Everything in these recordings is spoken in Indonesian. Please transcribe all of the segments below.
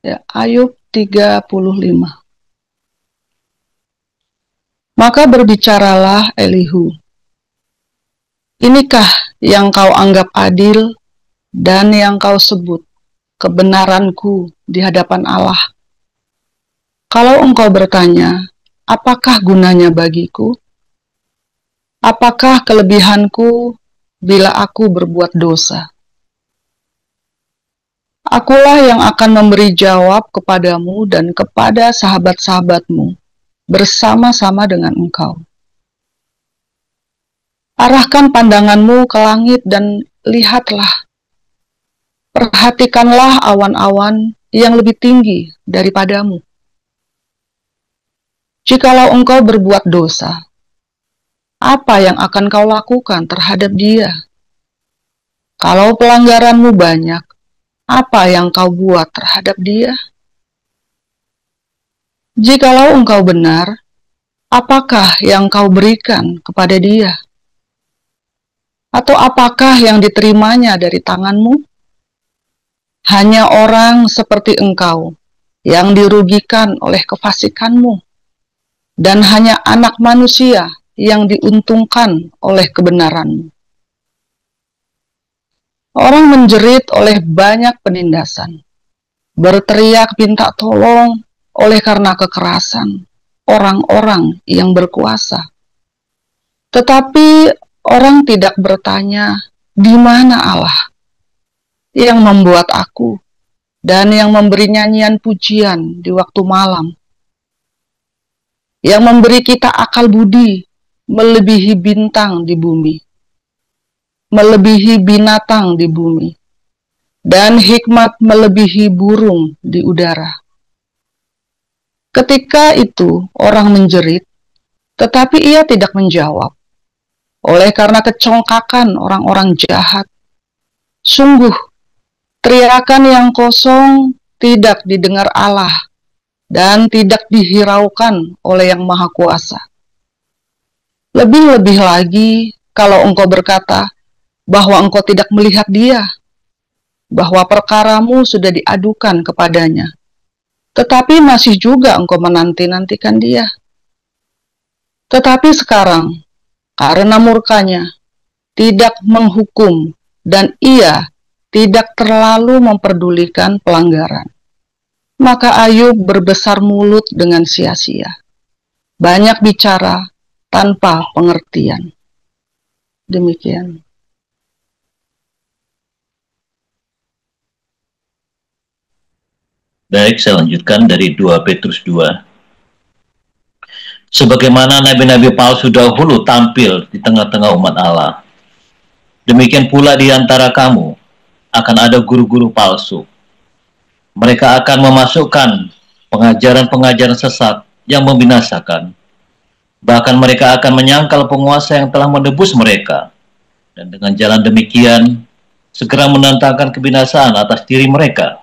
Ya, Ayub 35. Maka berbicaralah Elihu, inikah yang kau anggap adil dan yang kau sebut kebenaranku di hadapan Allah? Kalau engkau bertanya, apakah gunanya bagiku? Apakah kelebihanku bila aku berbuat dosa? Akulah yang akan memberi jawab kepadamu dan kepada sahabat-sahabatmu bersama-sama dengan engkau. Arahkan pandanganmu ke langit dan lihatlah. Perhatikanlah awan-awan yang lebih tinggi daripadamu. Jikalau engkau berbuat dosa, apa yang akan kau lakukan terhadap dia? Kalau pelanggaranmu banyak, apa yang kau buat terhadap dia? Jikalau engkau benar, apakah yang kau berikan kepada dia? Atau apakah yang diterimanya dari tanganmu? Hanya orang seperti engkau yang dirugikan oleh kefasikanmu, dan hanya anak manusia yang diuntungkan oleh kebenaranmu. Orang menjerit oleh banyak penindasan, berteriak minta tolong oleh karena kekerasan orang-orang yang berkuasa. Tetapi orang tidak bertanya, di mana Allah yang membuat aku dan yang memberi nyanyian pujian di waktu malam, yang memberi kita akal budi melebihi bintang di bumi, melebihi binatang di bumi, dan hikmat melebihi burung di udara. Ketika itu orang menjerit, tetapi ia tidak menjawab, oleh karena kecongkakan orang-orang jahat. Sungguh, teriakan yang kosong tidak didengar Allah dan tidak dihiraukan oleh Yang Maha Kuasa. Lebih-lebih lagi kalau engkau berkata bahwa engkau tidak melihat dia, bahwa perkaramu sudah diadukan kepadanya, tetapi masih juga engkau menanti-nantikan dia. Tetapi sekarang, karena murkanya, tidak menghukum, dan ia tidak terlalu memperdulikan pelanggaran. Maka Ayub berbesar mulut dengan sia-sia, banyak bicara tanpa pengertian. Demikian. Baik, saya lanjutkan dari 2 Petrus 2. Sebagaimana nabi-nabi palsu dahulu tampil di tengah-tengah umat Allah, demikian pula di antara kamu akan ada guru-guru palsu. Mereka akan memasukkan pengajaran-pengajaran sesat yang membinasakan. Bahkan mereka akan menyangkal penguasa yang telah menebus mereka, dan dengan jalan demikian segera menantangkan kebinasaan atas diri mereka.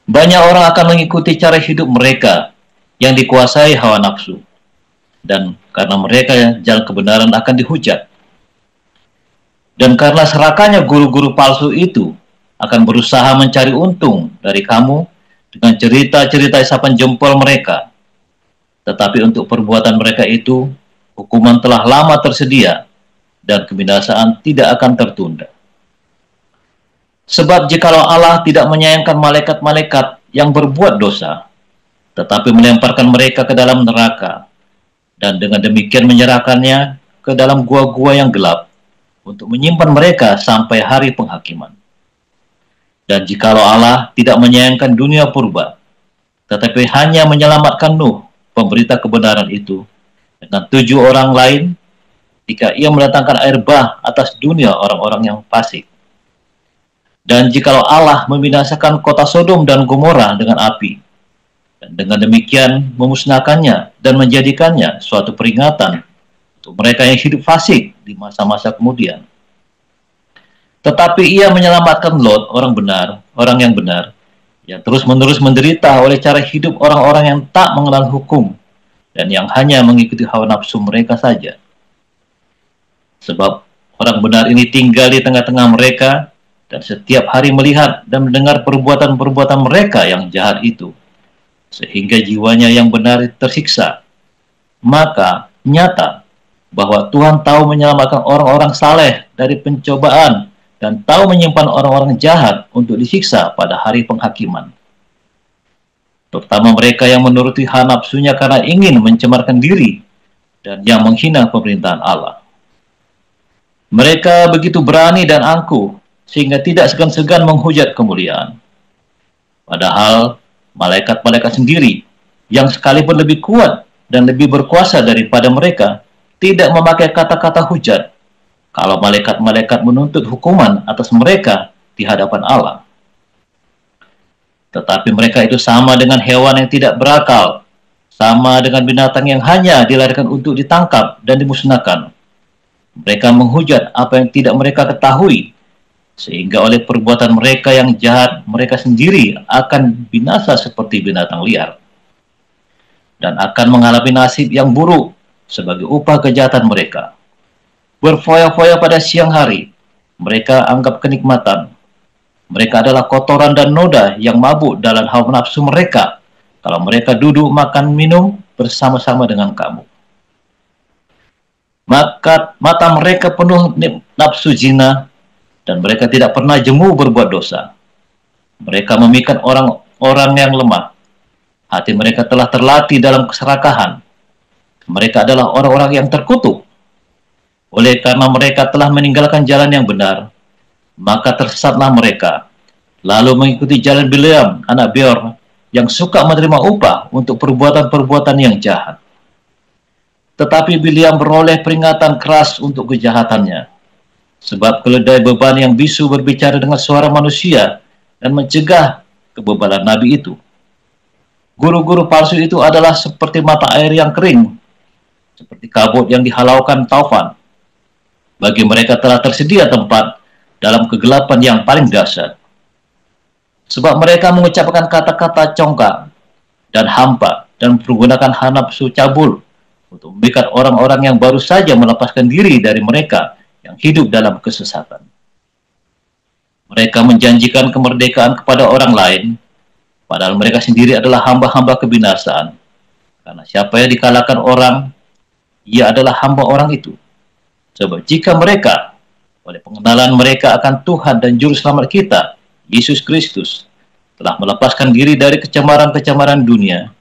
Banyak orang akan mengikuti cara hidup mereka yang dikuasai hawa nafsu, dan karena mereka jalan kebenaran akan dihujat. Dan karena serakahnya guru-guru palsu itu akan berusaha mencari untung dari kamu dengan cerita-cerita isapan jempol mereka. Tetapi untuk perbuatan mereka itu, hukuman telah lama tersedia, dan kebinasaan tidak akan tertunda. Sebab jikalau Allah tidak menyayangkan malaikat-malaikat yang berbuat dosa, tetapi melemparkan mereka ke dalam neraka, dan dengan demikian menyerahkannya ke dalam gua-gua yang gelap, untuk menyimpan mereka sampai hari penghakiman. Dan jikalau Allah tidak menyayangkan dunia purba, tetapi hanya menyelamatkan Nuh, pemberita kebenaran itu, dengan 7 orang lain, jika ia mendatangkan air bah atas dunia orang-orang yang fasik. Dan jikalau Allah membinasakan kota Sodom dan Gomora dengan api, dan dengan demikian memusnahkannya dan menjadikannya suatu peringatan untuk mereka yang hidup fasik di masa-masa kemudian. Tetapi ia menyelamatkan Lot, orang yang benar, yang terus-menerus menderita oleh cara hidup orang-orang yang tak mengenal hukum, dan yang hanya mengikuti hawa nafsu mereka saja. Sebab orang benar ini tinggal di tengah-tengah mereka, dan setiap hari melihat dan mendengar perbuatan-perbuatan mereka yang jahat itu, sehingga jiwanya yang benar tersiksa. Maka nyata bahwa Tuhan tahu menyelamatkan orang-orang saleh dari pencobaan dan tahu menyimpan orang-orang jahat untuk disiksa pada hari penghakiman. Terutama mereka yang menuruti hawa nafsunya karena ingin mencemarkan diri dan yang menghina pemerintahan Allah. Mereka begitu berani dan angkuh sehingga tidak segan-segan menghujat kemuliaan. Padahal malaikat-malaikat sendiri yang sekalipun lebih kuat dan lebih berkuasa daripada mereka tidak memakai kata-kata hujat kalau malaikat-malaikat menuntut hukuman atas mereka di hadapan Allah. Tetapi mereka itu sama dengan hewan yang tidak berakal, sama dengan binatang yang hanya dilarikan untuk ditangkap dan dimusnahkan. Mereka menghujat apa yang tidak mereka ketahui, sehingga oleh perbuatan mereka yang jahat, mereka sendiri akan binasa seperti binatang liar, dan akan mengalami nasib yang buruk sebagai upah kejahatan mereka. Berfoya-foya pada siang hari, mereka anggap kenikmatan. Mereka adalah kotoran dan noda yang mabuk dalam hawa nafsu mereka, kalau mereka duduk makan minum bersama-sama dengan kamu. Maka mata mereka penuh nafsu zina, dan mereka tidak pernah jemu berbuat dosa. Mereka memikat orang-orang yang lemah. Hati mereka telah terlatih dalam keserakahan. Mereka adalah orang-orang yang terkutuk. Oleh karena mereka telah meninggalkan jalan yang benar, maka tersesatlah mereka, lalu mengikuti jalan Bileam, anak Beor, yang suka menerima upah untuk perbuatan-perbuatan yang jahat. Tetapi Bileam beroleh peringatan keras untuk kejahatannya, sebab keledai beban yang bisu berbicara dengan suara manusia dan mencegah kebebalan nabi itu. Guru-guru palsu itu adalah seperti mata air yang kering, seperti kabut yang dihalaukan taufan. Bagi mereka telah tersedia tempat dalam kegelapan yang paling dahsyat. Sebab mereka mengucapkan kata-kata congkak dan hampa dan menggunakan hawa nafsu cabul untuk memikat orang-orang yang baru saja melepaskan diri dari mereka yang hidup dalam kesesatan. Mereka menjanjikan kemerdekaan kepada orang lain, padahal mereka sendiri adalah hamba-hamba kebinasaan. Karena siapa yang dikalahkan orang, ia adalah hamba orang itu. Sebab jika mereka, oleh pengenalan mereka akan Tuhan dan Juru Selamat kita, Yesus Kristus, telah melepaskan diri dari kecemaran-kecemaran dunia,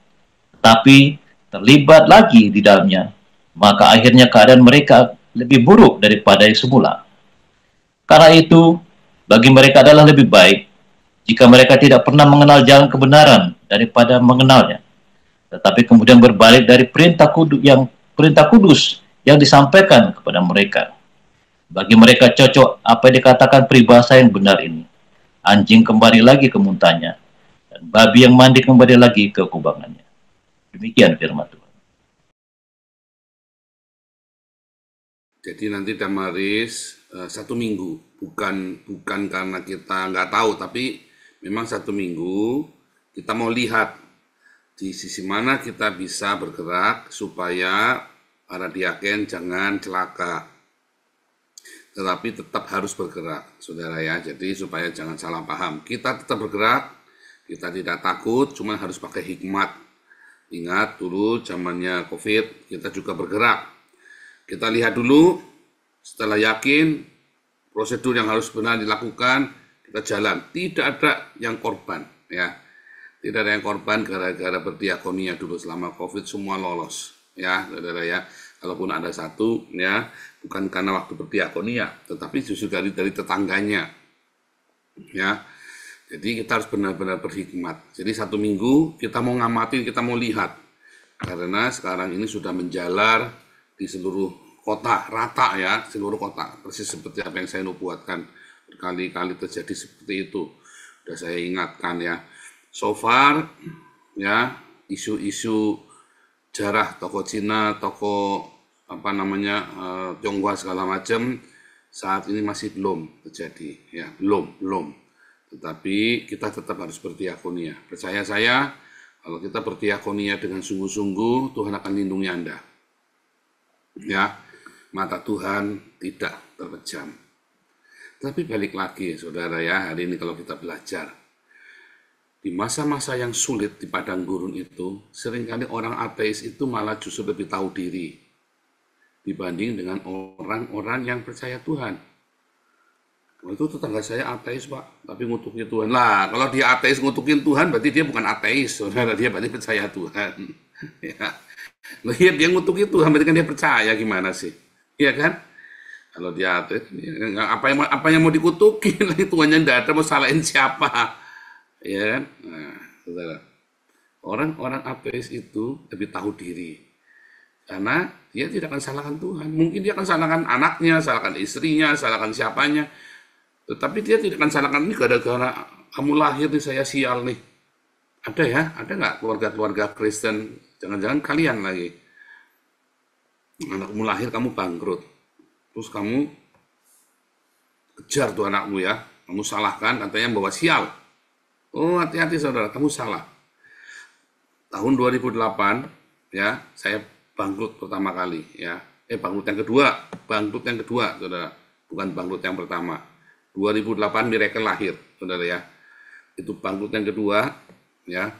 tetapi terlibat lagi di dalamnya, maka akhirnya keadaan mereka lebih buruk daripada yang semula. Karena itu, bagi mereka adalah lebih baik jika mereka tidak pernah mengenal jalan kebenaran daripada mengenalnya, tetapi kemudian berbalik dari perintah kudus yang disampaikan kepada mereka. Bagi mereka cocok apa yang dikatakan peribahasa yang benar ini: anjing kembali lagi ke muntahnya, dan babi yang mandi kembali lagi ke kubangannya. Demikian firman Tuhan. Jadi nanti Damaris 1 minggu, bukan karena kita nggak tahu, tapi memang 1 minggu kita mau lihat di sisi mana kita bisa bergerak supaya para diaken jangan celaka, tetapi tetap harus bergerak, saudara ya. Jadi supaya jangan salah paham, kita tetap bergerak, kita tidak takut, cuma harus pakai hikmat. Ingat dulu zamannya COVID, kita juga bergerak. Kita lihat dulu, setelah yakin prosedur yang harus benar dilakukan, kita jalan. Tidak ada yang korban, ya. Tidak ada yang korban gara-gara berdiakonia dulu selama COVID, semua lolos, ya, saudara ya. Kalaupun ada satu, ya, bukan karena waktu berdiakonia, tetapi justru dari tetangganya, ya. Jadi kita harus benar-benar berhikmat. Jadi 1 minggu kita mau ngamatin, kita mau lihat. Karena sekarang ini sudah menjalar di seluruh kota, rata ya, seluruh kota. Persis seperti apa yang saya nubuatkan. Berkali-kali terjadi seperti itu. Sudah saya ingatkan ya. So far, ya, isu-isu jarah toko Cina, toko Tionghoa segala macam, saat ini masih belum terjadi. Ya, belum. Tetapi kita tetap harus berdiakonia. Percaya saya, kalau kita berdiakonia dengan sungguh-sungguh, Tuhan akan lindungi Anda. Ya, mata Tuhan tidak terpejam. Tapi balik lagi, saudara ya, hari ini kalau kita belajar, di masa-masa yang sulit di padang gurun itu, seringkali orang ateis itu malah justru lebih tahu diri dibanding dengan orang-orang yang percaya Tuhan. Itu tetangga saya ateis, Pak, tapi ngutukin Tuhan. Lah, kalau dia ateis ngutukin Tuhan, berarti dia bukan ateis, saudara. Dia berarti percaya Tuhan. Ya. Loh, ya, dia ngutukin Tuhan, berarti kan dia percaya, gimana sih? Iya kan? Kalau dia ateis, apa yang mau dikutukin? Tuhannya tidak ada, mau salahin siapa? Ya kan? Nah, saudara. Orang-orang ateis itu lebih tahu diri. Karena dia tidak akan salahkan Tuhan. Mungkin dia akan salahkan anaknya, salahkan istrinya, salahkan siapanya. Tetapi dia tidak akan salahkan ini gara-gara kamu lahir nih saya sial nih. Ada ya? Ada nggak keluarga-keluarga Kristen? Jangan-jangan kalian lagi. Anakmu lahir kamu bangkrut. Terus kamu kejar tuh anakmu ya. Kamu salahkan katanya bawa sial. Oh hati-hati saudara, kamu salah. Tahun 2008 ya, saya bangkrut pertama kali ya. Bangkrut yang kedua saudara. Bukan bangkrut yang pertama. 2008 Miracle lahir, saudara ya. Itu bangkrut yang kedua, ya.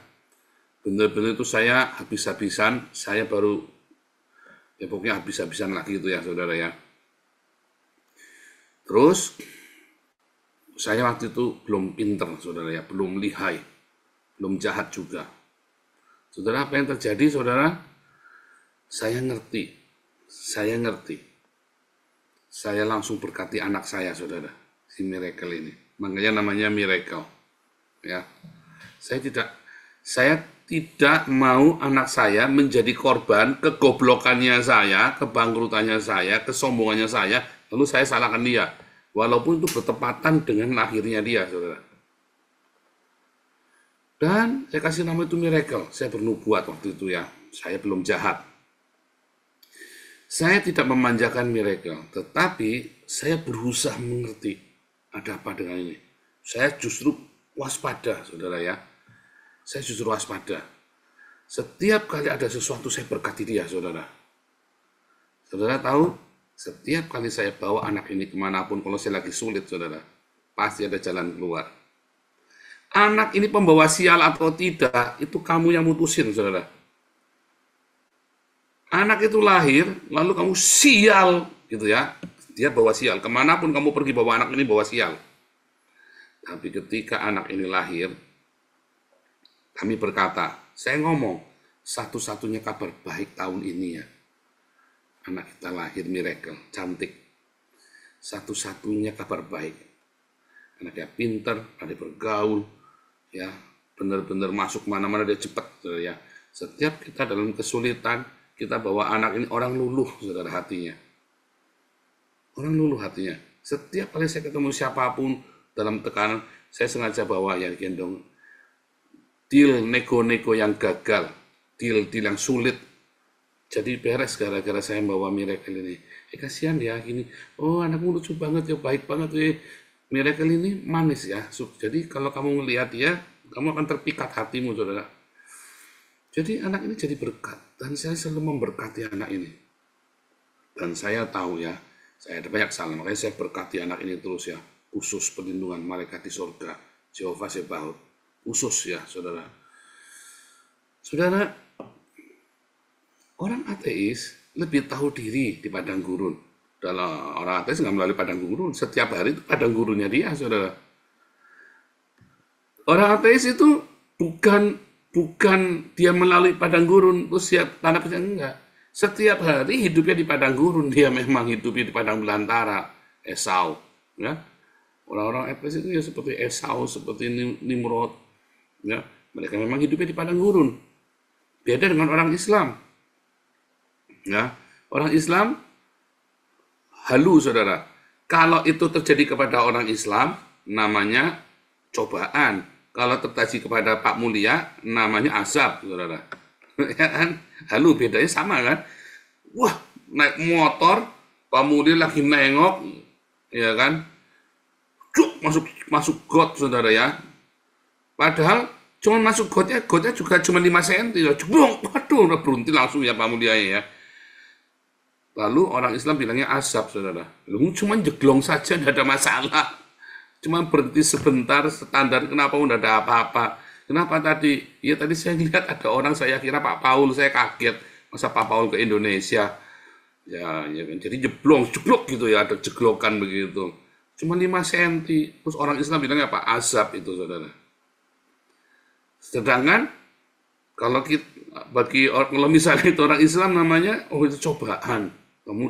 Benar-benar itu saya habis-habisan, saya baru, ya pokoknya habis-habisan lagi itu ya, saudara ya. Terus, saya waktu itu belum pinter, saudara ya, belum lihai, belum jahat juga. Saudara, apa yang terjadi, saudara? Saya ngerti. Saya langsung berkati anak saya, saudara. Si Miracle ini, makanya namanya Miracle ya. Saya tidak mau anak saya menjadi korban kegoblokannya saya, kebangkrutannya saya, kesombongannya saya, lalu saya salahkan dia, walaupun itu bertepatan dengan lahirnya dia, saudara. Dan saya kasih nama itu Miracle. Saya bernubuat waktu itu ya, saya belum jahat. Saya tidak memanjakan Miracle, tetapi saya berusaha mengerti ada apa dengan ini. Saya justru waspada, saudara ya. Saya justru waspada. Setiap kali ada sesuatu saya berkati dia, saudara. Saudara tahu, setiap kali saya bawa anak ini kemanapun, kalau saya lagi sulit, saudara, pasti ada jalan keluar. Anak ini pembawa sial atau tidak, itu kamu yang mutusin, saudara. Anak itu lahir, lalu kamu sial, gitu ya. Dia bawa sial. Kemanapun kamu pergi bawa anak ini bawa sial. Tapi ketika anak ini lahir, kami berkata, saya ngomong, satu-satunya kabar baik tahun ini ya. Anak kita lahir Miracle, cantik. Satu-satunya kabar baik. Anaknya pinter, ada bergaul, ya, benar-benar masuk mana-mana dia cepat, ya. Setiap kita dalam kesulitan, kita bawa anak ini, orang luluh, saudara, hatinya. Orang luluh hatinya. Setiap kali saya ketemu siapapun dalam tekanan, saya sengaja bawa ya gendong. Deal nego-nego yang gagal, deal yang sulit. Jadi beres gara-gara saya bawa Miracle ini. Kasihan ya gini. Oh anakmu lucu banget ya, baik banget ya. Miracle ini manis ya. Jadi kalau kamu melihat dia, kamu akan terpikat hatimu, saudara. Jadi anak ini jadi berkat. Dan saya selalu memberkati anak ini. Dan saya tahu ya, saya ada banyak salah, makanya saya berkati anak ini terus ya. Khusus perlindungan malaikat di surga, Jehovah Sebaot. Khusus ya, saudara. Saudara, orang ateis lebih tahu diri di padang gurun. Dalam orang ateis nggak melalui padang gurun. Setiap hari itu padang gurunnya dia, saudara. Orang ateis itu bukan dia melalui padang gurun, terus siap tanda petik, enggak. Setiap hari hidupnya di padang gurun, dia memang hidupnya di padang belantara, Esau. Ya. Orang-orang Efes itu ya seperti Esau, seperti Nimrod. Ya. Mereka memang hidupnya di padang gurun. Beda dengan orang Islam. Ya. Orang Islam, halu saudara. Kalau itu terjadi kepada orang Islam, namanya cobaan. Kalau terjadi kepada Pak Mulia, namanya azab, saudara. Ya kan? Halu bedanya sama kan? Wah, naik motor, Pak Mulia lagi nengok, ya kan? Cuk, masuk got, saudara ya. Padahal cuma masuk gotnya juga cuma 5 cm ya. Jebong, waduh, udah berhenti langsung ya Pak Mulia ya. Lalu orang Islam bilangnya azab, saudara. Lu cuma jeglong saja, tidak ada masalah. Cuma berhenti sebentar, standar, kenapa udah ada apa-apa. Kenapa tadi? Ya tadi saya lihat ada orang, saya kira Pak Paul, saya kaget. Masa Pak Paul ke Indonesia? Ya kan. Jadi jeblok gitu ya, ada jeglokan begitu. Cuma 5 senti. Terus orang Islam bilangnya apa? Azab itu, saudara. Sedangkan kalau kita, kalau misalnya itu orang Islam namanya, oh itu cobaan. Kamu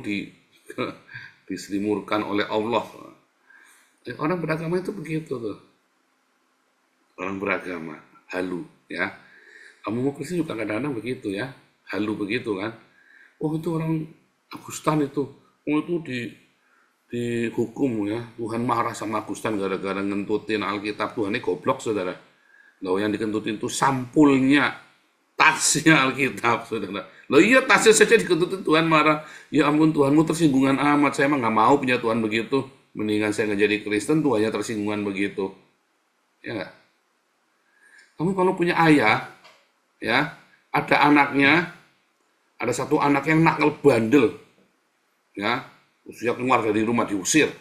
diselimurkan oleh Allah. Orang beragama itu begitu tuh. Orang beragama, halu ya. Kamu mau Kristen juga kadang-kadang begitu ya. Halu begitu kan. Oh itu orang Agustan itu. Oh itu dihukum ya. Tuhan marah sama Agustan gara-gara ngentutin Alkitab. Tuhan ini goblok, saudara. Loh yang dikentutin itu sampulnya, tasnya Alkitab, saudara. Loh iya, tasnya saja dikentutin, Tuhan marah. Ya ampun, Tuhanmu tersinggungan amat. Saya emang nggak mau punya Tuhan begitu. Mendingan saya nggak jadi Kristen, Tuhannya tersinggungan begitu. Ya nggak? Kamu kalau punya ayah, ya, ada anaknya, ada satu anak yang nakal bandel, ya, terus dia keluar dari rumah diusir.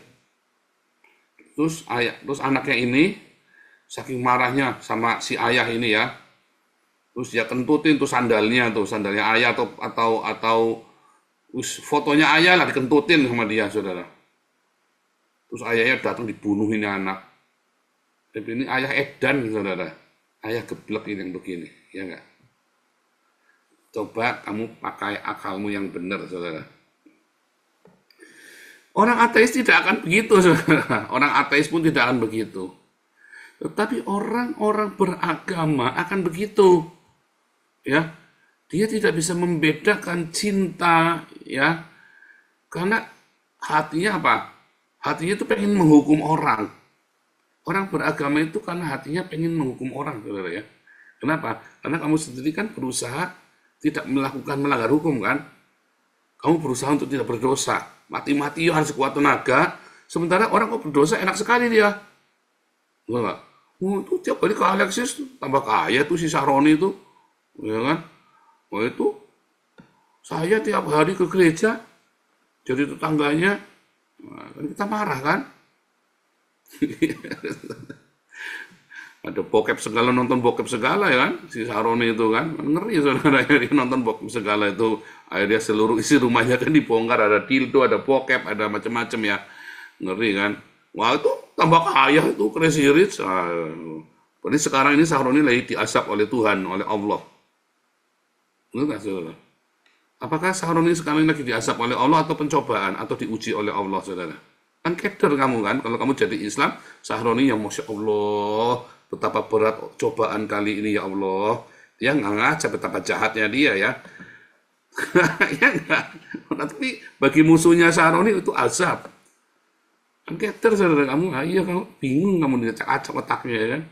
Terus anaknya ini saking marahnya sama si ayah ini ya, terus dia kentutin tuh sandalnya ayah atau fotonya ayah lah dikentutin sama dia, saudara. Terus ayahnya datang dibunuh ini anak. Tapi ini ayah edan, saudara. Ayah geblek ini yang begini, ya enggak? Coba kamu pakai akalmu yang benar, saudara. Orang ateis tidak akan begitu, saudara. Orang ateis pun tidak akan begitu. Tetapi orang-orang beragama akan begitu. Ya. Dia tidak bisa membedakan cinta, ya. Karena hatinya apa? Hatinya itu pengen menghukum orang. Orang beragama itu karena hatinya pengen menghukum orang, saudara ya. Kenapa? Karena kamu sendiri kan berusaha tidak melakukan melanggar hukum kan. Kamu berusaha untuk tidak berdosa. Mati-matian sekuat tenaga. Sementara orang kok berdosa enak sekali dia. Enggak. Oh, itu tiap kali ke Alexis tambah kaya tuh si Saroni itu. Ya kan? Oh itu saya tiap hari ke gereja jadi tetangganya. Nah, kan kita marah kan? Ada bokep segala, nonton bokep segala ya kan, si Saroni itu kan, ngeri saudara, dia nonton bokep segala itu, akhirnya seluruh isi rumahnya kan dibongkar, ada dildo, ada bokep, ada macam-macam ya, ngeri kan. Wah itu tambah kaya itu, crazy rich. Jadi sekarang ini Saroni lagi diazab oleh Tuhan, oleh Allah. Enggak saudara? Apakah Saroni sekarang lagi diazab oleh Allah atau pencobaan atau diuji oleh Allah, saudara? Kan keder kamu kan, kalau kamu jadi Islam, Sahroni yang Masya Allah, betapa berat cobaan kali ini ya Allah. Dia nggak ngaca betapa jahatnya dia ya. Ya enggak. Tapi bagi musuhnya Sahroni itu azab. Kan keder saudara kamu, iya kamu bingung, kamu acak-acak otaknya ya kan.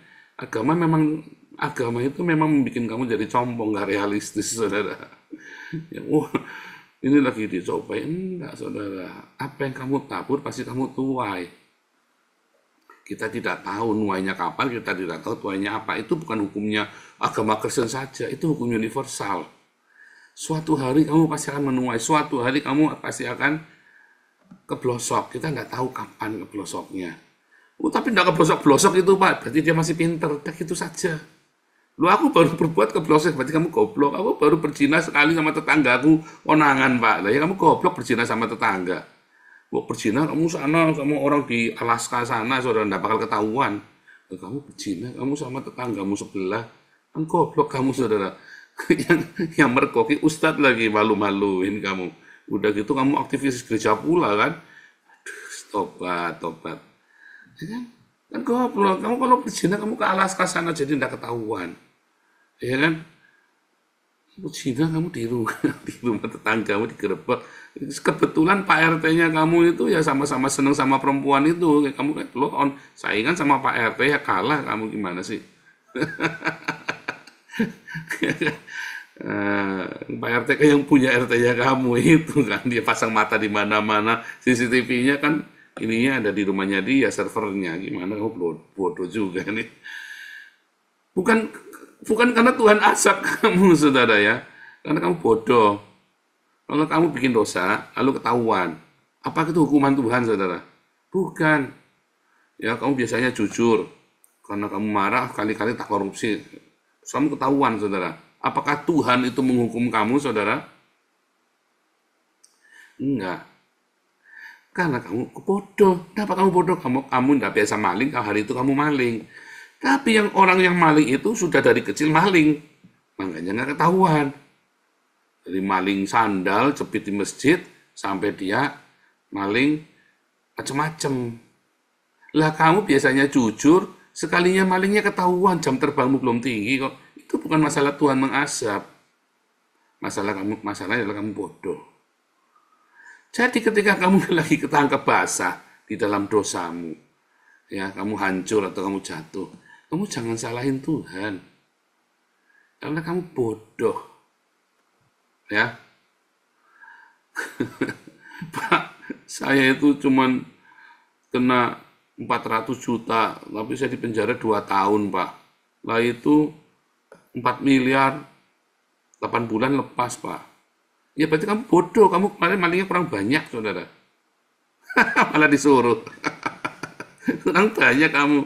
Agama itu memang membuat kamu jadi sombong, nggak realistis saudara. Ya, wah, ini lagi dicobain, enggak saudara. Apa yang kamu tabur pasti kamu tuai. Kita tidak tahu nuainya kapan, kita tidak tahu tuainya apa. Itu bukan hukumnya agama Kristen saja, itu hukum universal. Suatu hari kamu pasti akan menuai, suatu hari kamu pasti akan keblosok. Kita nggak tahu kapan keblosoknya. Oh, tapi nggak keblosok-blosok itu Pak, berarti dia masih pinter. Udah gitu saja. Lu aku baru berbuat keblosok, berarti kamu goblok. Aku baru berzina sekali sama tetanggaku, konangan Pak. Lah ya kamu goblok berzina sama tetangga. Wah berzina kamu sana, kamu orang di Alaska sana, saudara nggak bakal ketahuan. Lah, kamu berzina, kamu sama tetanggamu sebelah, kan goblok kamu saudara. yang merkoki ustadz lagi malu-maluin kamu. Udah gitu kamu aktivis gereja pula kan. Aduh, tobat. Ya kan goblok. Kamu kalau berzina kamu ke Alaska sana jadi nggak ketahuan. Ya kan? Berzina kamu di rumah tetanggamu digerebek. Kebetulan Pak RT-nya kamu itu ya sama-sama seneng sama perempuan itu. Kamu kan lo saingan sama Pak RT ya kalah kamu gimana sih? Pak RT kan yang punya RT-nya kamu itu kan, dia pasang mata di mana-mana, CCTV-nya kan ininya ada di rumahnya dia, servernya. Gimana kamu bodoh juga nih. Bukan karena Tuhan azab kamu saudara ya, karena kamu bodoh. Kalau kamu bikin dosa, lalu ketahuan, apakah itu hukuman Tuhan, saudara? Bukan. Ya, kamu biasanya jujur, karena kamu marah, kali-kali tak korupsi. Terus kamu ketahuan, saudara. Apakah Tuhan itu menghukum kamu, saudara? Enggak. Karena kamu bodoh. Kenapa kamu bodoh? Kamu tidak biasa maling, kalau hari itu kamu maling. Tapi yang orang yang maling itu sudah dari kecil maling. Makanya nggak ketahuan. Dari maling sandal, jepit di masjid, sampai dia maling macem-macem. Lah kamu biasanya jujur, sekalinya malingnya ketahuan, jam terbangmu belum tinggi kok. Itu bukan masalah Tuhan mengasap. Masalahnya adalah kamu bodoh. Jadi ketika kamu lagi ketangkep basah di dalam dosamu, ya kamu hancur atau kamu jatuh, kamu jangan salahin Tuhan. Karena kamu bodoh. Ya. Pak, saya itu cuman kena 400 juta, tapi saya dipenjara 2 tahun, Pak. Lah itu 4 miliar, 8 bulan lepas, Pak. Ya berarti kamu bodoh, kamu kemarin malingnya kurang banyak, saudara. Malah disuruh. Kurang banyak kamu.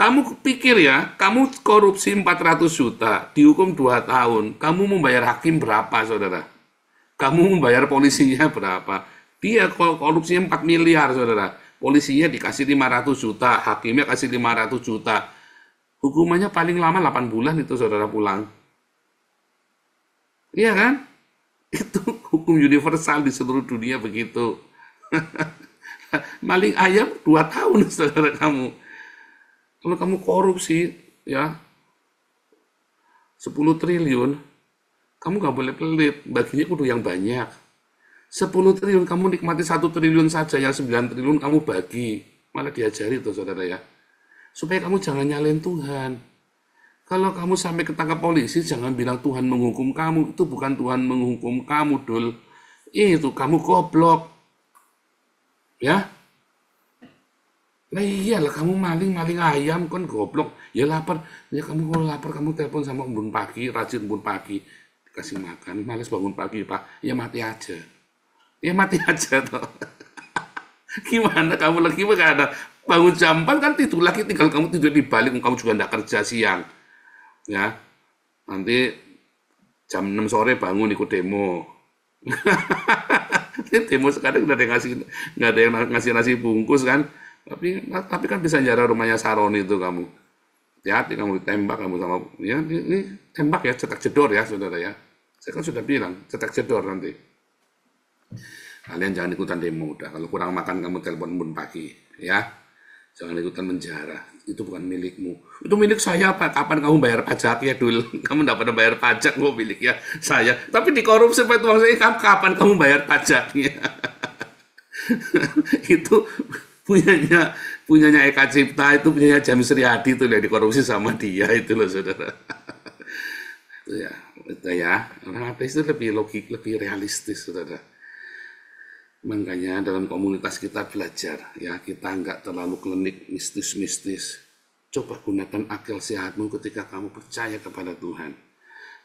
Kamu pikir ya, kamu korupsi 400 juta, dihukum 2 tahun, kamu membayar hakim berapa, saudara? Kamu membayar polisinya berapa? Dia korupsinya 4 miliar, saudara. Polisinya dikasih 500 juta, hakimnya kasih 500 juta. Hukumannya paling lama 8 bulan itu, saudara, pulang. Iya kan? Itu hukum universal di seluruh dunia begitu. Maling ayam 2 tahun, saudara kamu. Kalau kamu korupsi, ya, 10 triliun, kamu nggak boleh pelit, baginya kudu yang banyak. 10 triliun, kamu nikmati 1 triliun saja, yang 9 triliun kamu bagi. Malah diajari tuh, saudara ya. Supaya kamu jangan nyalain Tuhan. Kalau kamu sampai ketangkap polisi, jangan bilang Tuhan menghukum kamu. Itu bukan Tuhan menghukum kamu, Dul. Itu kamu goblok. Ya. Nah iyalah, kamu maling ayam kan goblok. Ya lapar. Ya kamu kalau lapar, kamu telepon sama embun pagi, rajin embun pagi. Dikasih makan. Males bangun pagi, Pak. Ya mati aja. Ya mati aja toh. Gimana kamu lagi ada bangun jam 4 kan tidur lagi, tinggal kamu tidur di balik, kamu juga enggak kerja siang. Ya, nanti jam 6 sore bangun ikut demo. Demo sekarang udah ada nggak ada yang ngasih nasi bungkus kan? Tapi kan bisa jarak rumahnya Saroni itu kamu. Hati-hati kamu ditembak kamu sama ya ini tembak ya, cetak jedor ya, saudara ya. Saya kan sudah bilang cetak jedor nanti. Kalian jangan ikutan demo udah. Kalau kurang makan kamu telepon embun pagi ya. Jangan ikutan menjara. Itu bukan milikmu. Itu milik saya, Pak. Kapan kamu bayar pajak ya, Dul? Kamu tidak pernah bayar pajak, kok milik ya saya. Tapi dikorupsi Pak uang saya, kapan kamu bayar pajaknya? Itu punyanya Eka Cipta, itu punyanya James Riyadi itu yang dikorupsi sama dia itu loh, saudara. Itu ya. Orang ateis itu lebih logik, lebih realistis, saudara. Makanya dalam komunitas kita belajar, ya kita nggak terlalu klinik mistis-mistis. Coba gunakan akal sehatmu ketika kamu percaya kepada Tuhan.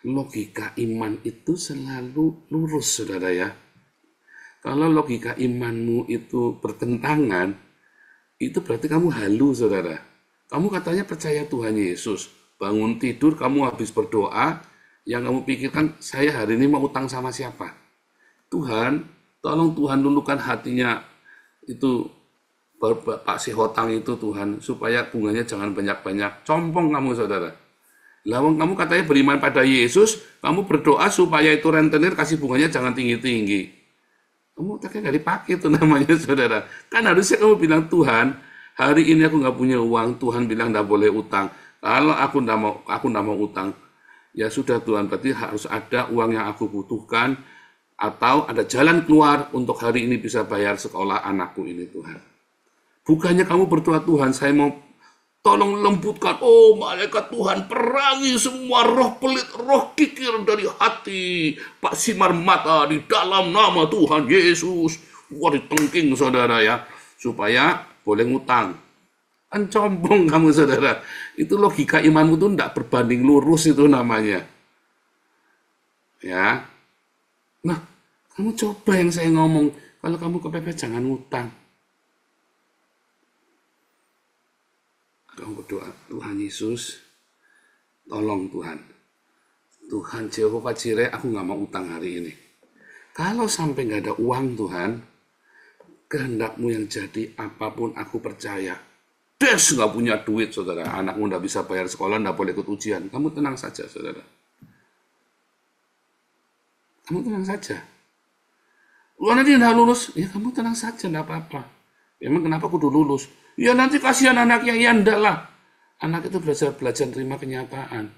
Logika iman itu selalu lurus, saudara ya. Kalau logika imanmu itu bertentangan, itu berarti kamu halu, saudara. Kamu katanya percaya Tuhan Yesus. Bangun tidur, kamu habis berdoa, yang kamu pikirkan, saya hari ini mau utang sama siapa? Tuhan. Tolong Tuhan luluhkan hatinya itu Pak si hutang itu Tuhan, supaya bunganya jangan banyak-banyak. Compong kamu, saudara. Lawang kamu katanya beriman pada Yesus, kamu berdoa supaya itu rentenir kasih bunganya jangan tinggi-tinggi. Kamu tak nggak dipakai itu namanya, saudara. Kan harusnya kamu bilang, Tuhan, hari ini aku nggak punya uang. Tuhan bilang nggak boleh utang. Kalau aku nggak mau utang, ya sudah Tuhan, berarti harus ada uang yang aku butuhkan, atau ada jalan keluar untuk hari ini bisa bayar sekolah anakku ini, Tuhan. Bukannya kamu berdoa, Tuhan, saya mau tolong lembutkan, oh malaikat Tuhan, perangi semua roh pelit, roh kikir dari hati Pak Simar Mata di dalam nama Tuhan Yesus. Wah, ditengking, saudara ya, supaya boleh ngutang. Kan combong kamu, saudara. Itu logika imanmu tuh tidak berbanding lurus itu namanya. Ya. Nah, Kamu coba yang saya ngomong. Kalau kamu kepepet, jangan ngutang. Kamu berdoa, Tuhan Yesus, tolong Tuhan. Tuhan Jehovah Jireh, aku nggak mau utang hari ini. Kalau sampai nggak ada uang Tuhan, kehendakmu yang jadi, apapun aku percaya. Des nggak punya duit, saudara. Anakmu nggak bisa bayar sekolah, nggak boleh ikut ujian. Kamu tenang saja, saudara. Kamu tenang saja. Lu nanti nggak lulus, ya kamu tenang saja, nggak apa-apa. Emang kenapa kudu lulus? Ya nanti kasihan anaknya, ya enggak lah. Anak itu belajar terima kenyataan.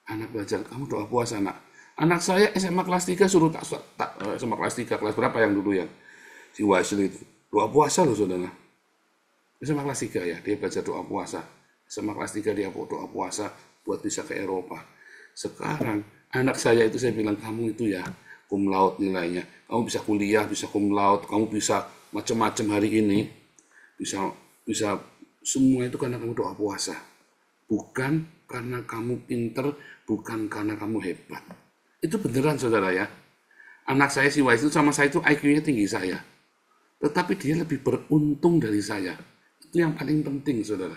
Anak belajar, kamu doa puasa anak. Anak saya SMA kelas 3 suruh SMA kelas 3, kelas berapa yang dulu ya? Si Wesley itu. Doa puasa loh saudara. SMA kelas 3 ya, dia belajar doa puasa. SMA kelas 3 dia doa puasa buat bisa ke Eropa. Sekarang anak saya itu saya bilang, kamu itu ya cum laude nilainya. Kamu bisa kuliah, bisa cum laude, kamu bisa macam-macam hari ini. Bisa semua itu karena kamu doa puasa. Bukan karena kamu pinter, bukan karena kamu hebat. Itu beneran saudara ya. Anak saya si Wais itu sama saya itu IQ-nya tinggi saya. Tetapi dia lebih beruntung dari saya. Itu yang paling penting saudara.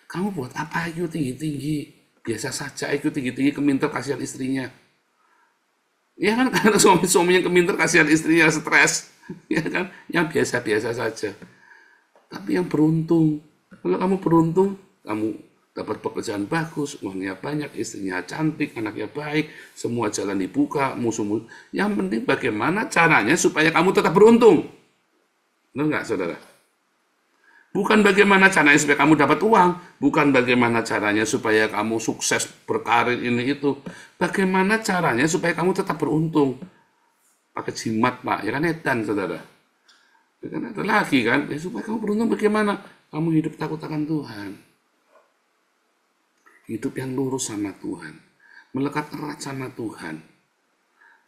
Kamu buat apa IQ tinggi-tinggi? Biasa saja IQ tinggi-tinggi, keminter kasihan istrinya. Ya kan, karena suami-suaminya keminter kasihan istrinya stres. Ya kan, yang biasa-biasa saja. Tapi yang beruntung. Kalau kamu beruntung, kamu dapat pekerjaan bagus, uangnya banyak, istrinya cantik, anaknya baik, semua jalan dibuka, musuh-musuh. Yang penting bagaimana caranya supaya kamu tetap beruntung. Benar nggak, saudara? Bukan bagaimana caranya supaya kamu dapat uang, bukan bagaimana caranya supaya kamu sukses berkarir ini itu. Bagaimana caranya supaya kamu tetap beruntung. Pakai jimat, Pak, ya kan edan, saudara. Ya kan ada lagi kan, ya, supaya kamu beruntung bagaimana? Kamu hidup takut akan Tuhan. Hidup yang lurus sama Tuhan. Melekat erat sama Tuhan.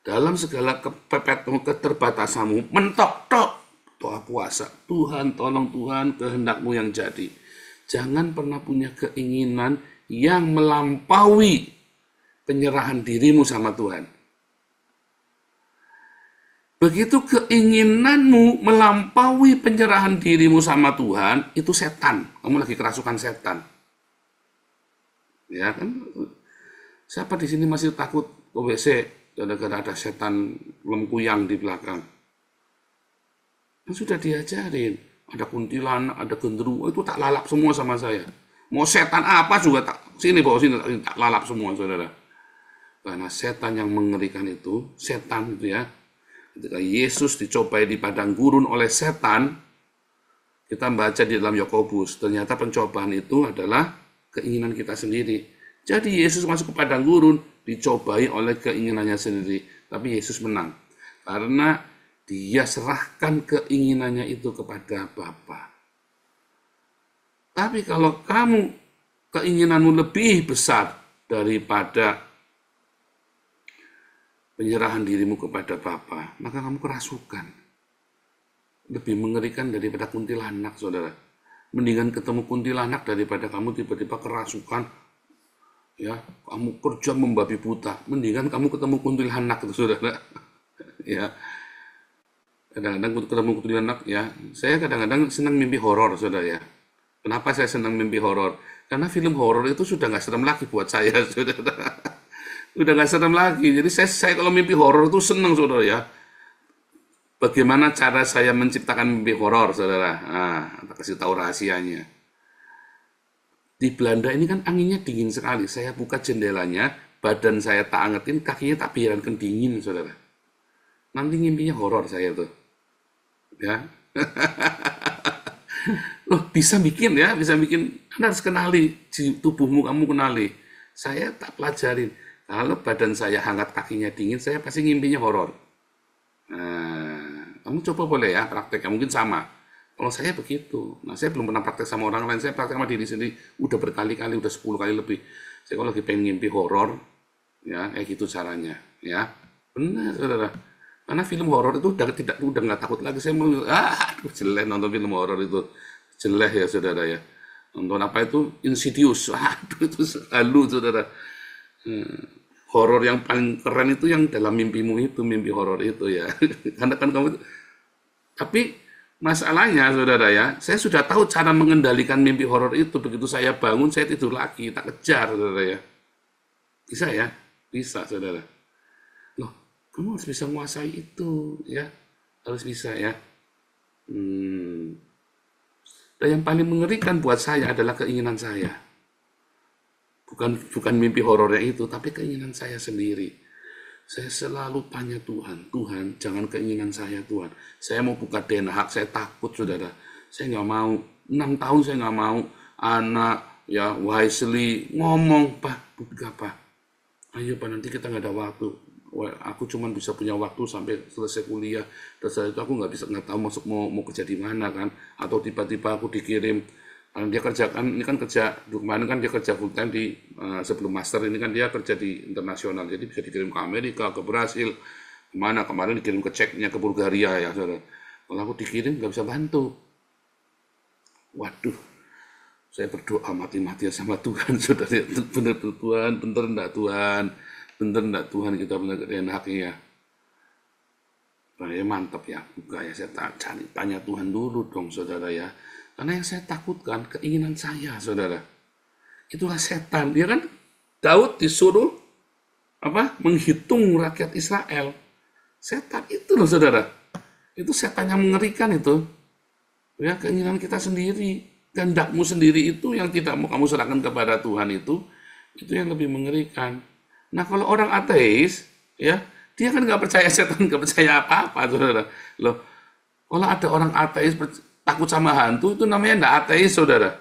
Dalam segala keterbatasanmu, mentok-tok doa puasa. Tuhan, tolong Tuhan, kehendakmu yang jadi. Jangan pernah punya keinginan yang melampaui penyerahan dirimu sama Tuhan. Begitu keinginanmu melampaui penyerahan dirimu sama Tuhan, itu setan. Kamu lagi kerasukan setan. Ya kan? Siapa di sini masih takut ke WC gara-gara ada setan lengkuyang di belakang? Kan sudah diajarin. Ada kuntilanak, ada genderuwo, itu tak lalap semua sama saya. Mau setan apa juga tak, sini bawa sini tak lalap semua, saudara. Karena setan yang mengerikan itu, setan itu ya, ketika Yesus dicobai di padang gurun oleh setan, kita baca di dalam Yakobus, ternyata pencobaan itu adalah keinginan kita sendiri. Jadi Yesus masuk ke padang gurun, dicobai oleh keinginannya sendiri. Tapi Yesus menang. Karena dia serahkan keinginannya itu kepada Bapa. Tapi kalau kamu, keinginanmu lebih besar daripada penyerahan dirimu kepada Bapa, maka kamu kerasukan. Lebih mengerikan daripada kuntilanak, saudara. Mendingan ketemu kuntilanak daripada kamu tiba-tiba kerasukan. Ya, kamu kerja membabi buta. Mendingan kamu ketemu kuntilanak, itu saudara. Ya, kadang-kadang ketemu kuntilanak. Ya, saya kadang-kadang senang mimpi horor, saudara ya. Kenapa saya senang mimpi horor? Karena film horor itu sudah nggak serem lagi buat saya, saudara. Udah nggak serem lagi. Jadi saya kalau mimpi horor itu senang, saudara ya. Bagaimana cara saya menciptakan mimpi horor, saudara? Nah, kasih tahu rahasianya. Di Belanda ini kan anginnya dingin sekali. Saya buka jendelanya, badan saya tak angetin, kakinya tak biarkan dingin, saudara. Nanti mimpinya horor saya tuh. Ya. Loh, bisa bikin ya, bisa bikin. Anda harus kenali, tubuhmu kamu kenali. Saya tak pelajarin. Kalau badan saya hangat, kakinya dingin, saya pasti ngimpinya horor. Nah, kamu coba boleh ya prakteknya, mungkin sama. Kalau saya begitu, nah saya belum pernah praktek sama orang lain, saya praktek sama diri sendiri, udah berkali-kali, udah 10 kali lebih. Saya kalau lagi pengen ngimpi horor, ya kayak gitu caranya, ya benar saudara. Karena film horor itu udah nggak takut lagi. Saya mau, jelek nonton film horor itu, jelek ya saudara ya. Nonton apa itu Insidious, aduh itu halu saudara. horor yang paling keren itu yang dalam mimpimu itu, mimpi horor itu ya. Karena kan kamu, tapi masalahnya saudara ya, saya sudah tahu cara mengendalikan mimpi horor itu. Begitu saya bangun, saya tidur lagi, tak kejar saudara ya. Bisa ya? Bisa saudara. Loh, kamu harus bisa menguasai itu ya. Harus bisa ya. Dan yang paling mengerikan buat saya adalah keinginan saya. Bukan mimpi horornya itu, tapi keinginan saya sendiri. Saya selalu tanya Tuhan, Tuhan jangan keinginan saya Tuhan. Saya mau buka Den Haag, saya takut saudara. Saya nggak mau, 6 tahun saya nggak mau. Anak ya wisely ngomong, Pak, buka Pak. Ayo Pak, nanti kita nggak ada waktu. Aku cuma bisa punya waktu sampai selesai kuliah. Dan setelah itu aku nggak tahu masuk mau kerja di mana kan. Atau tiba-tiba aku dikirim. Karena dia kerja kan, ini kan kerja, kemarin kan dia kerja full time di, sebelum master ini kan dia kerja di internasional. Jadi bisa dikirim ke Amerika, ke Brasil, kemana, kemarin dikirim ke Ceknya, ke Bulgaria ya saudara. Kalau aku dikirim nggak bisa bantu. Waduh, saya berdoa mati-matian sama Tuhan saudara. Bener Tuhan, bener enggak Tuhan. Bener enggak Tuhan kita bener ke Den Haag ya. Nah, mantap ya, buka ya, saya cari, tanya Tuhan dulu dong saudara ya. Karena yang saya takutkan keinginan saya saudara. Itulah setan, dia kan Daud disuruh menghitung rakyat Israel. Setan itu loh saudara. Itu setan yang mengerikan itu. Ya, keinginan kita sendiri, kehendakmu sendiri itu yang tidak mau kamu serahkan kepada Tuhan itu yang lebih mengerikan. Nah, kalau orang ateis, ya, dia kan nggak percaya setan, nggak percaya apa-apa, saudara. Loh, kalau ada orang ateis takut sama hantu, itu namanya nggak ateis, saudara.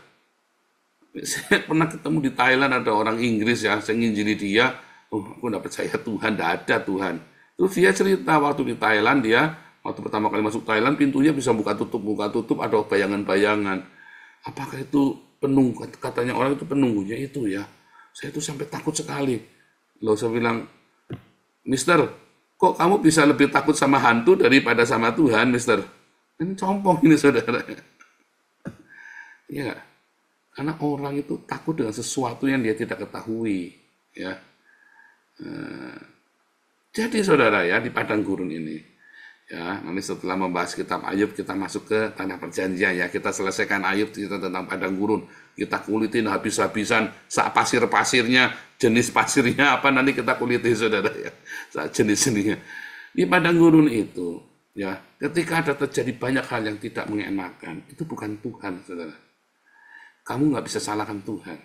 Saya pernah ketemu di Thailand, ada orang Inggris ya, saya nginjili dia, aku nggak percaya Tuhan, nggak ada Tuhan. Terus dia cerita waktu di Thailand, waktu pertama kali masuk Thailand, pintunya bisa buka tutup, ada bayangan-bayangan. Apakah itu penunggu, katanya orang itu penunggunya itu ya. Saya itu sampai takut sekali. Loh, saya bilang, Mister, kok kamu bisa lebih takut sama hantu daripada sama Tuhan, Mister? Ini compong ini, saudara. Iya nggak? Karena orang itu takut dengan sesuatu yang dia tidak ketahui. Ya. Jadi, saudara ya, di padang gurun ini, ya, nanti setelah membahas kitab Ayub, kita masuk ke tanah perjanjian ya. Kita selesaikan Ayub cerita tentang padang gurun. Kita kulitin habis-habisan, pasir-pasirnya, jenis pasirnya apa nanti kita kulitin saudara ya. Jenis-jenisnya. Di padang gurun itu, ya, ketika ada terjadi banyak hal yang tidak mengenakan, itu bukan Tuhan, saudara. Kamu nggak bisa salahkan Tuhan.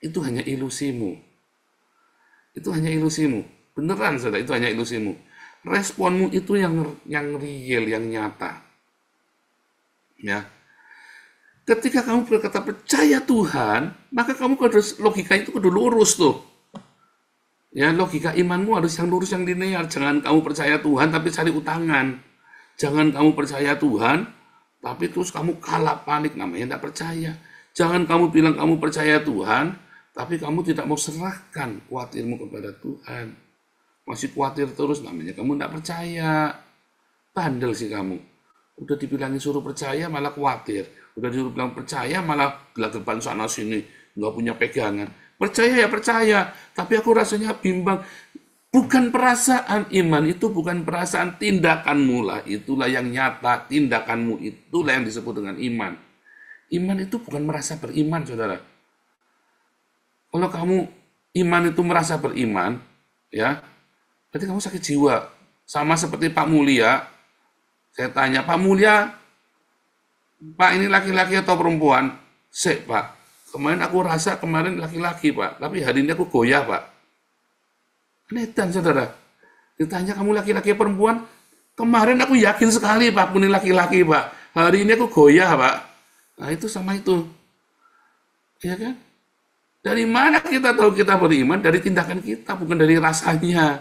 Itu hanya ilusimu. Itu hanya ilusimu. Beneran, saudara, itu hanya ilusimu. Responmu itu yang real, yang nyata. Ya. Ketika kamu berkata percaya Tuhan, maka kamu harus logika itu kudu lurus tuh. Ya, logika imanmu harus yang lurus, yang linear. Jangan kamu percaya Tuhan tapi cari utangan. Jangan kamu percaya Tuhan tapi terus kamu kalah panik, namanya tidak percaya. Jangan kamu bilang kamu percaya Tuhan tapi kamu tidak mau serahkan khawatirmu kepada Tuhan. Masih khawatir terus, namanya kamu tidak percaya. Bandel sih kamu. Udah dibilangin suruh percaya malah khawatir. Udah disuruh bilang percaya malah gelagapan sana sini, nggak punya pegangan. Percaya ya percaya, tapi aku rasanya bimbang. Bukan perasaan, iman itu bukan perasaan, tindakanmu lah. Itulah yang nyata, tindakanmu itulah yang disebut dengan iman. Iman itu bukan merasa beriman, saudara. Kalau kamu iman itu merasa beriman, ya, berarti kamu sakit jiwa. Sama seperti Pak Mulia, saya tanya, Pak Mulia, Pak ini laki-laki atau perempuan? Sik, Pak. Kemarin aku rasa kemarin laki-laki, Pak. Tapi hari ini aku goyah, Pak. Netan, saudara. Ditanya kamu laki-laki atau perempuan? Kemarin aku yakin sekali, Pak, ini laki-laki, Pak. Hari ini aku goyah, Pak. Nah, itu sama itu. Iya kan? Dari mana kita tahu kita beriman? Dari tindakan kita, bukan dari rasanya.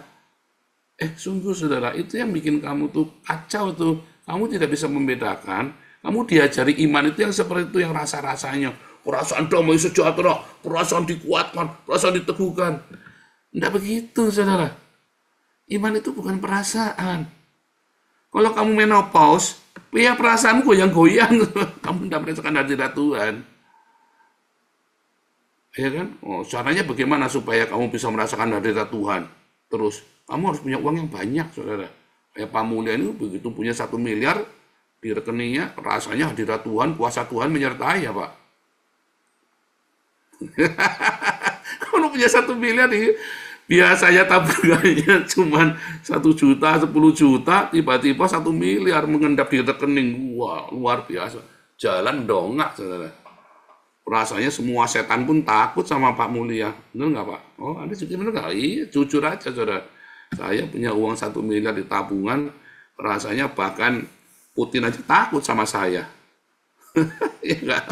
Sungguh, saudara, itu yang bikin kamu tuh kacau tuh. Kamu tidak bisa membedakan. Kamu diajari iman itu yang seperti itu, yang rasa-rasanya. Perasaan damai sejahtera, perasaan dikuatkan, perasaan diteguhkan. Tidak begitu, saudara. Iman itu bukan perasaan. Kalau kamu menopause, ya perasaanmu goyang-goyang. Kamu tidak merasakan hadirat Tuhan. Ya kan? Oh, caranya bagaimana supaya kamu bisa merasakan hadirat Tuhan? Terus, kamu harus punya uang yang banyak, saudara. Kayak Pak Mulya ini begitu punya 1 miliar di rekeningnya, rasanya hadirat Tuhan, kuasa Tuhan menyertai ya Pak. Kalau punya 1 miliar nih, biasanya tabungannya cuma 1 juta, 10 juta, tiba-tiba 1 miliar mengendap di rekening. Wah, luar biasa. Jalan dongak, saudara. Rasanya semua setan pun takut sama Pak Mulya. Benar nggak Pak? Oh, Anda juga benar nggak? Iya, jujur aja, saudara. Saya punya uang 1 miliar di tabungan, rasanya bahkan Putin aja takut sama saya. Ya nggak?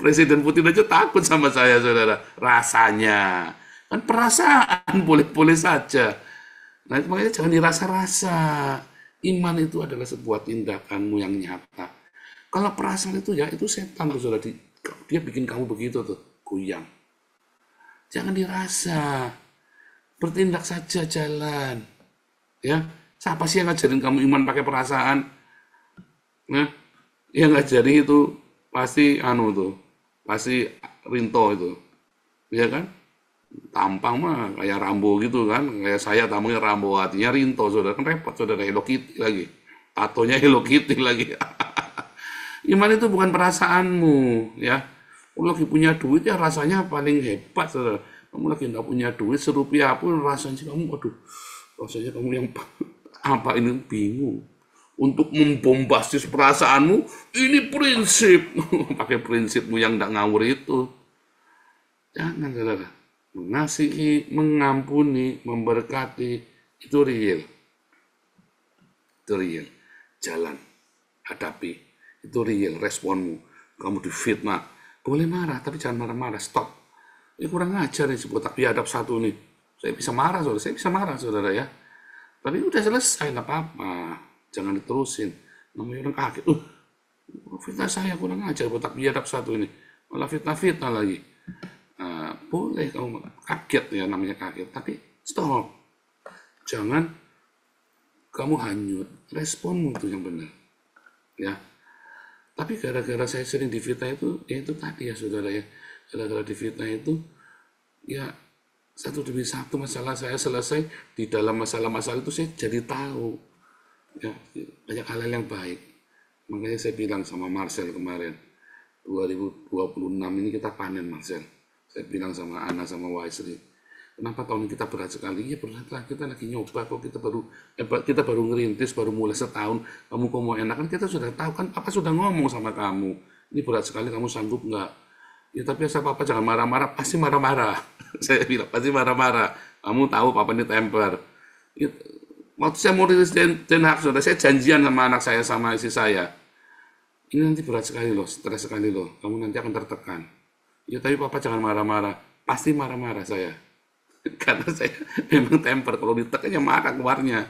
Presiden Putin aja takut sama saya, saudara. Rasanya. Kan perasaan, boleh-boleh saja. Nah, itu makanya jangan dirasa-rasa. Iman itu adalah sebuah tindakanmu yang nyata. Kalau perasaan itu ya, itu setan tuh, saudara. Dia bikin kamu begitu tuh, goyang. Jangan dirasa. Bertindak saja, jalan. Ya, siapa sih yang ngajarin kamu iman pakai perasaan? Nah, yang ngajarin itu pasti pasti Rinto itu, ya kan? Tampang mah kayak Rambo gitu kan, kayak saya tampangnya Rambo, hatinya Rinto, saudara, kan repot, saudara. Hello Kitty lagi, tatonya Hello Kitty lagi. Iman itu bukan perasaanmu, ya. Kamu lagi punya duit ya rasanya paling hebat, saudara. Kamu lagi nggak punya duit serupiah pun rasanya kamu, rasanya kamu yang apa ini, bingung. Untuk membombastis perasaanmu, ini prinsip. Pakai prinsipmu yang nggak ngawur itu. Jangan, saudara. Mengasihi, mengampuni, memberkati, itu real. Itu real. Jalan, hadapi. Itu real responmu. Kamu difitnah, boleh marah, tapi jangan marah-marah, stop. Ini kurang ajar nih, sebuah tak biadab satu nih. Saya bisa marah, saudara, ya. Tapi udah selesai, nggak apa-apa. Jangan diterusin. Namanya orang kaget. Fitnah saya kurang ajar, buat tak biadab satu ini. Malah fitnah-fitnah lagi. Boleh kamu kaget ya, namanya kaget. Tapi stop. Jangan kamu hanyut. Responmu itu yang benar. Ya. Tapi gara-gara saya sering difitnah itu, ya itu tadi ya, saudara ya. Gara-gara difitnah itu, ya satu demi satu masalah saya selesai. Di dalam masalah-masalah itu saya jadi tahu. Ya, banyak hal yang baik. Makanya saya bilang sama Marcel kemarin, 2026 ini kita panen, Marcel. Saya bilang sama Ana sama Waisri, kenapa tahun ini kita berat sekali? Iya berat lah, kita lagi nyoba kok, kita baru ngerintis, baru mulai setahun. Kamu kok mau enak, kan kita sudah tahu kan, Papa sudah ngomong sama kamu, ini berat sekali, kamu sanggup nggak? Ya tapi asal Papa jangan marah-marah, pasti marah-marah. Saya bilang pasti marah-marah. Kamu tahu Papa ini temper. Ya, waktu saya mau rilis Den Haag, saudara, saya janjian sama anak saya, sama istri saya. Ini nanti berat sekali loh, stres sekali loh. Kamu nanti akan tertekan. Ya tapi Papa jangan marah-marah. Pasti marah-marah saya. Karena saya memang temper. Kalau ditekan ya marah keluarnya.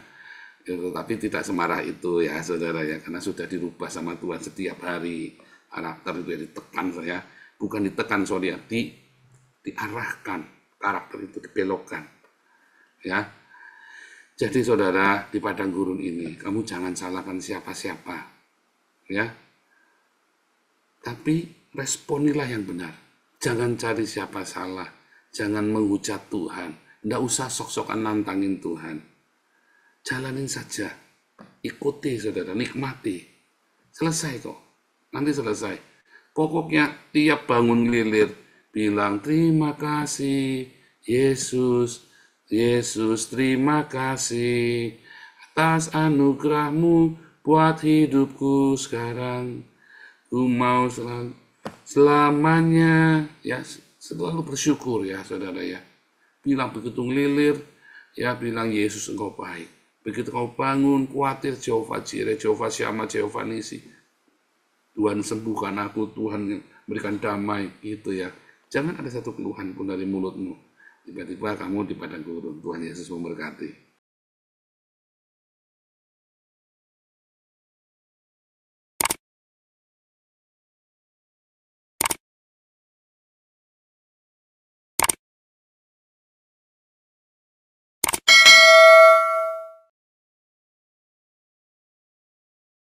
Ya, tapi tidak semarah itu ya, saudara ya. Karena sudah dirubah sama Tuhan setiap hari. Karakter itu ya ditekan saya. Bukan ditekan, sorry ya. Diarahkan. Karakter itu dibelokkan. Ya. Jadi saudara, di padang gurun ini, kamu jangan salahkan siapa-siapa. Ya. Tapi responilah yang benar. Jangan cari siapa salah. Jangan menghujat Tuhan. Nggak usah sok-sokan nantangin Tuhan. Jalanin saja. Ikuti saudara, nikmati. Selesai kok. Nanti selesai. Pokoknya tiap bangun lilir, bilang terima kasih Yesus. Yesus, terima kasih atas anugerahmu buat hidupku sekarang. Ku mau selamanya ya, selalu bersyukur ya, saudara ya. Bilang begitu ngelilir, ya bilang Yesus engkau baik. Begitu kau bangun, khawatir, Jehovah Jireh, Jehovah Syama, Jehovah Nisi. Tuhan sembuhkan aku, Tuhan berikan damai, gitu ya. Jangan ada satu keluhan pun dari mulutmu. Tiba-tiba kamu di padang gurun. Tuhan Yesus memberkati.